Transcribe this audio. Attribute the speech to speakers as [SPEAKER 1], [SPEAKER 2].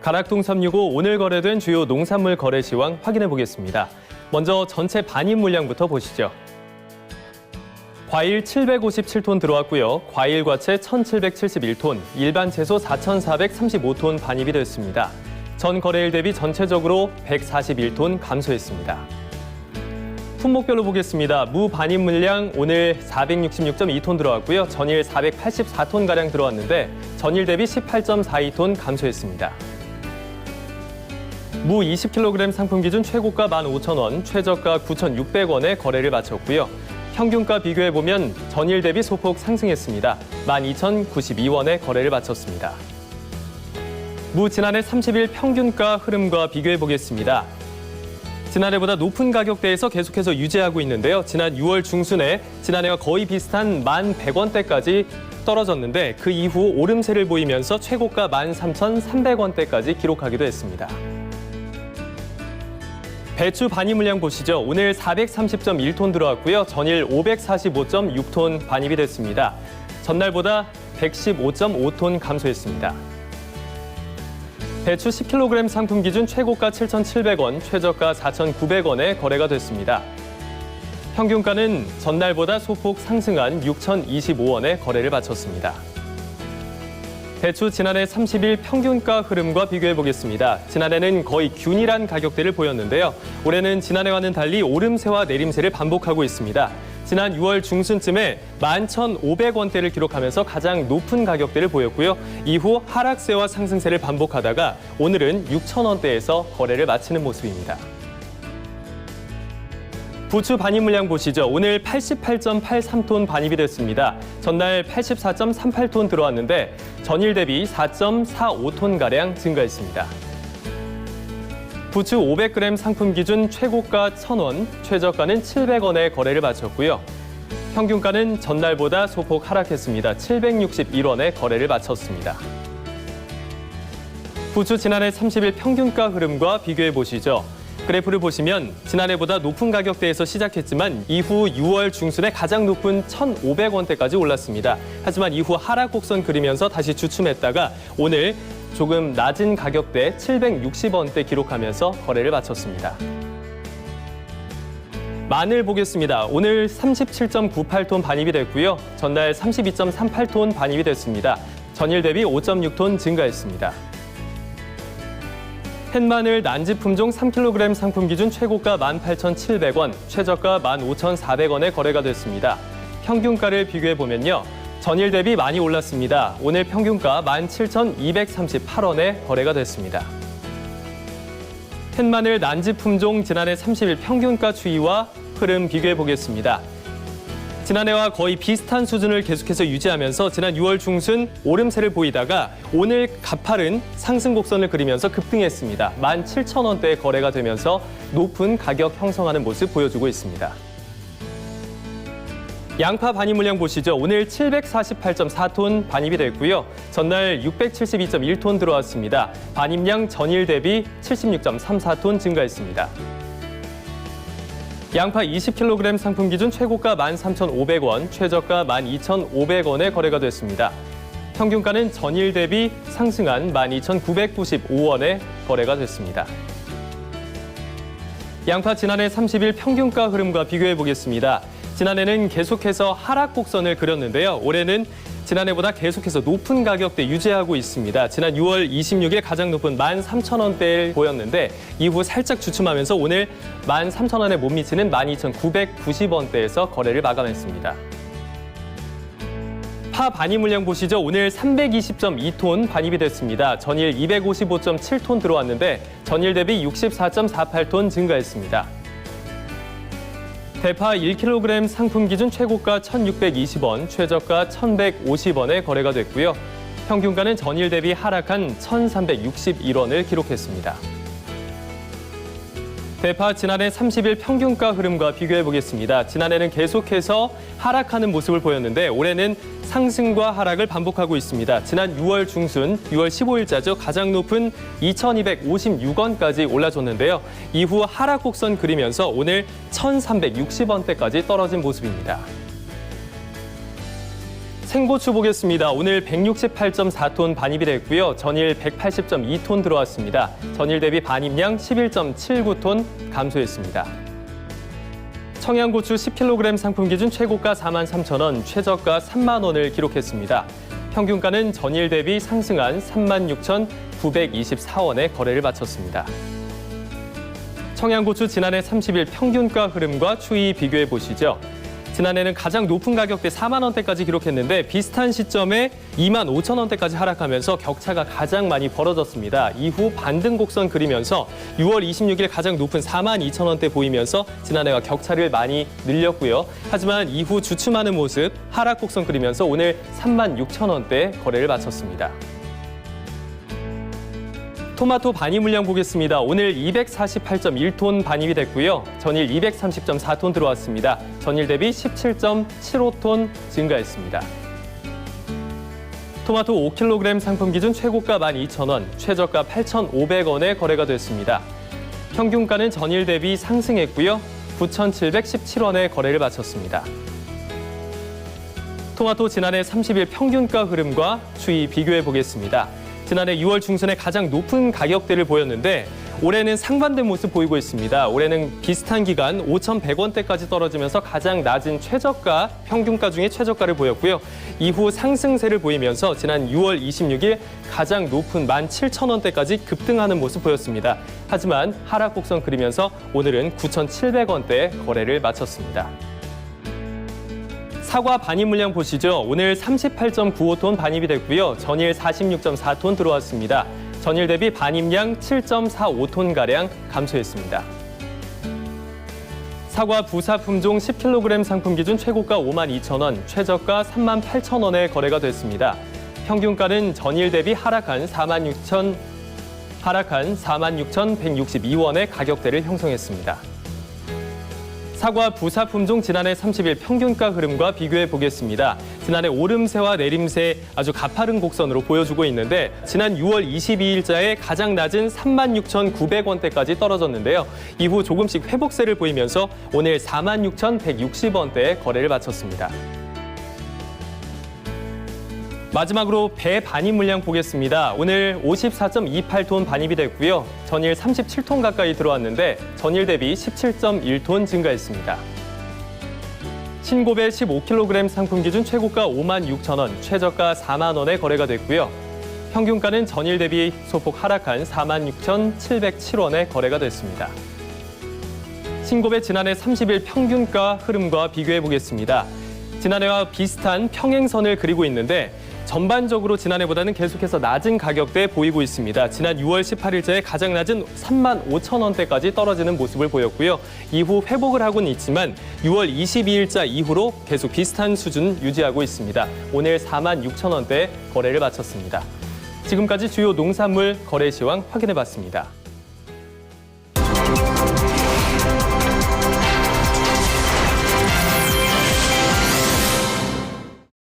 [SPEAKER 1] 가락동 365 오늘 거래된 주요 농산물 거래 시황 확인해 보겠습니다. 먼저 전체 반입 물량부터 보시죠. 과일 757톤 들어왔고요. 과일 과채 1771톤, 일반 채소 4435톤 반입이 됐습니다. 전 거래일 대비 전체적으로 141톤 감소했습니다. 품목별로 보겠습니다. 무 반입 물량 오늘 466.2톤 들어왔고요. 전일 484톤가량 들어왔는데 전일 대비 18.42톤 감소했습니다. 무 20kg 상품 기준 최고가 15,000원, 최저가 9,600원에 거래를 마쳤고요. 평균가 비교해보면 전일 대비 소폭 상승했습니다. 12,092원에 거래를 마쳤습니다. 무 지난해 30일 평균가 흐름과 비교해보겠습니다. 지난해보다 높은 가격대에서 계속해서 유지하고 있는데요. 지난 6월 중순에 지난해와 거의 비슷한 1,100원대까지 떨어졌는데 그 이후 오름세를 보이면서 최고가 13,300원대까지 기록하기도 했습니다. 배추 반입 물량 보시죠. 오늘 430.1톤 들어왔고요. 전일 545.6톤 반입이 됐습니다. 전날보다 115.5톤 감소했습니다. 배추 10kg 상품 기준 최고가 7,700원, 최저가 4,900원에 거래가 됐습니다. 평균가는 전날보다 소폭 상승한 6,025원에 거래를 마쳤습니다. 배추 지난해 30일 평균가 흐름과 비교해보겠습니다. 지난해는 거의 균일한 가격대를 보였는데요. 올해는 지난해와는 달리 오름세와 내림세를 반복하고 있습니다. 지난 6월 중순쯤에 11,500원대를 기록하면서 가장 높은 가격대를 보였고요. 이후 하락세와 상승세를 반복하다가 오늘은 6,000원대에서 거래를 마치는 모습입니다. 부추 반입 물량 보시죠. 오늘 88.83톤 반입이 됐습니다. 전날 84.38톤 들어왔는데 전일 대비 4.45톤가량 증가했습니다. 부추 500g 상품 기준 최고가 1,000원, 최저가는 700원에 거래를 마쳤고요. 평균가는 전날보다 소폭 하락했습니다. 761원에 거래를 마쳤습니다. 부추 지난해 30일 평균가 흐름과 비교해 보시죠. 그래프를 보시면 지난해보다 높은 가격대에서 시작했지만 이후 6월 중순에 가장 높은 1,500원대까지 올랐습니다. 하지만 이후 하락 곡선 그리면서 다시 주춤했다가 오늘 조금 낮은 가격대 760원대 기록하면서 거래를 마쳤습니다. 마늘 보겠습니다. 오늘 37.98톤 반입이 됐고요. 전날 32.38톤 반입이 됐습니다. 전일 대비 5.6톤 증가했습니다. 햇마늘 난지 품종 3kg 상품 기준 최고가 18,700원, 최저가 15,400원에 거래가 됐습니다. 평균가를 비교해보면요. 전일 대비 많이 올랐습니다. 오늘 평균가 17,238원에 거래가 됐습니다. 햇마늘 난지 품종 지난해 30일 평균가 추이와 흐름 비교해보겠습니다. 지난해와 거의 비슷한 수준을 계속해서 유지하면서 지난 6월 중순 오름세를 보이다가 오늘 가파른 상승 곡선을 그리면서 급등했습니다. 17,000원대에 거래가 되면서 높은 가격 형성하는 모습 보여주고 있습니다. 양파 반입 물량 보시죠. 오늘 748.4톤 반입이 됐고요. 전날 672.1톤 들어왔습니다. 반입량 전일 대비 76.34톤 증가했습니다. 양파 20kg 상품 기준 최고가 13,500원, 최저가 12,500원에 거래가 됐습니다. 평균가는 전일 대비 상승한 12,995원에 거래가 됐습니다. 양파 지난해 30일 평균가 흐름과 비교해 보겠습니다. 지난해는 계속해서 하락 곡선을 그렸는데요. 올해는 지난해보다 계속해서 높은 가격대 유지하고 있습니다. 지난 6월 26일 가장 높은 13,000원대를 보였는데 이후 살짝 주춤하면서 오늘 13,000원에 못 미치는 12,990원대에서 거래를 마감했습니다. 파 반입 물량 보시죠. 오늘 320.2톤 반입이 됐습니다. 전일 255.7톤 들어왔는데 전일 대비 64.48톤 증가했습니다. 대파 1kg 상품 기준 최고가 1,620원, 최저가 1,150원에 거래가 됐고요. 평균가는 전일 대비 하락한 1,361원을 기록했습니다. 대파 지난해 30일 평균가 흐름과 비교해 보겠습니다. 지난해는 계속해서 하락하는 모습을 보였는데 올해는 상승과 하락을 반복하고 있습니다. 지난 6월 중순, 6월 15일자죠. 가장 높은 2,256원까지 올라줬는데요. 이후 하락 곡선 그리면서 오늘 1,360원대까지 떨어진 모습입니다. 생고추 보겠습니다. 오늘 168.4톤 반입이 됐고요. 전일 180.2톤 들어왔습니다. 전일 대비 반입량 11.79톤 감소했습니다. 청양고추 10kg 상품 기준 최고가 43,000원, 최저가 3만 원을 기록했습니다. 평균가는 전일 대비 상승한 36,924원에 거래를 마쳤습니다. 청양고추 지난해 30일 평균가 흐름과 추이 비교해 보시죠. 지난해는 가장 높은 가격대 4만 원대까지 기록했는데 비슷한 시점에 2만 5천 원대까지 하락하면서 격차가 가장 많이 벌어졌습니다. 이후 반등 곡선 그리면서 6월 26일 가장 높은 4만 2천 원대 보이면서 지난해와 격차를 많이 늘렸고요. 하지만 이후 주춤하는 모습, 하락 곡선 그리면서 오늘 3만 6천 원대 거래를 마쳤습니다. 토마토 반입 물량 보겠습니다. 오늘 248.1톤 반입이 됐고요. 전일 230.4톤 들어왔습니다. 전일 대비 17.75톤 증가했습니다. 토마토 5kg 상품 기준 최고가 12,000원, 최저가 8,500원에 거래가 됐습니다. 평균가는 전일 대비 상승했고요. 9,717원에 거래를 마쳤습니다. 토마토 지난해 30일 평균가 흐름과 추이 비교해 보겠습니다. 지난해 6월 중순에 가장 높은 가격대를 보였는데 올해는 상반된 모습 보이고 있습니다. 올해는 비슷한 기간 5,100원대까지 떨어지면서 가장 낮은 최저가, 평균가 중에 최저가를 보였고요. 이후 상승세를 보이면서 지난 6월 26일 가장 높은 17,000원대까지 급등하는 모습 보였습니다. 하지만 하락 곡선 그리면서 오늘은 9,700원대 거래를 마쳤습니다. 사과 반입 물량 보시죠. 오늘 38.95톤 반입이 됐고요. 전일 46.4톤 들어왔습니다. 전일 대비 반입량 7.45톤가량 감소했습니다. 사과 부사 품종 10kg 상품 기준 최고가 52,000원, 최저가 38,000원에 거래가 됐습니다. 평균가는 전일 대비 하락한 46,162원의 가격대를 형성했습니다. 사과 부사 품종 지난해 30일 평균가 흐름과 비교해 보겠습니다. 지난해 오름세와 내림세 아주 가파른 곡선으로 보여주고 있는데 지난 6월 22일자에 가장 낮은 36,900원대까지 떨어졌는데요. 이후 조금씩 회복세를 보이면서 오늘 46,160원대에 거래를 마쳤습니다. 마지막으로 배 반입 물량 보겠습니다. 오늘 54.28톤 반입이 됐고요. 전일 37톤 가까이 들어왔는데 전일 대비 17.1톤 증가했습니다. 신고배 15kg 상품 기준 최고가 56,000원, 최저가 4만 원에 거래가 됐고요. 평균가는 전일 대비 소폭 하락한 46,707원에 거래가 됐습니다. 신고배 지난해 30일 평균가 흐름과 비교해 보겠습니다. 지난해와 비슷한 평행선을 그리고 있는데 전반적으로 지난해보다는 계속해서 낮은 가격대 보이고 있습니다. 지난 6월 18일자에 가장 낮은 3만 5천 원대까지 떨어지는 모습을 보였고요. 이후 회복을 하고는 있지만 6월 22일자 이후로 계속 비슷한 수준 유지하고 있습니다. 오늘 4만 6천 원대 거래를 마쳤습니다. 지금까지 주요 농산물 거래 시황 확인해봤습니다.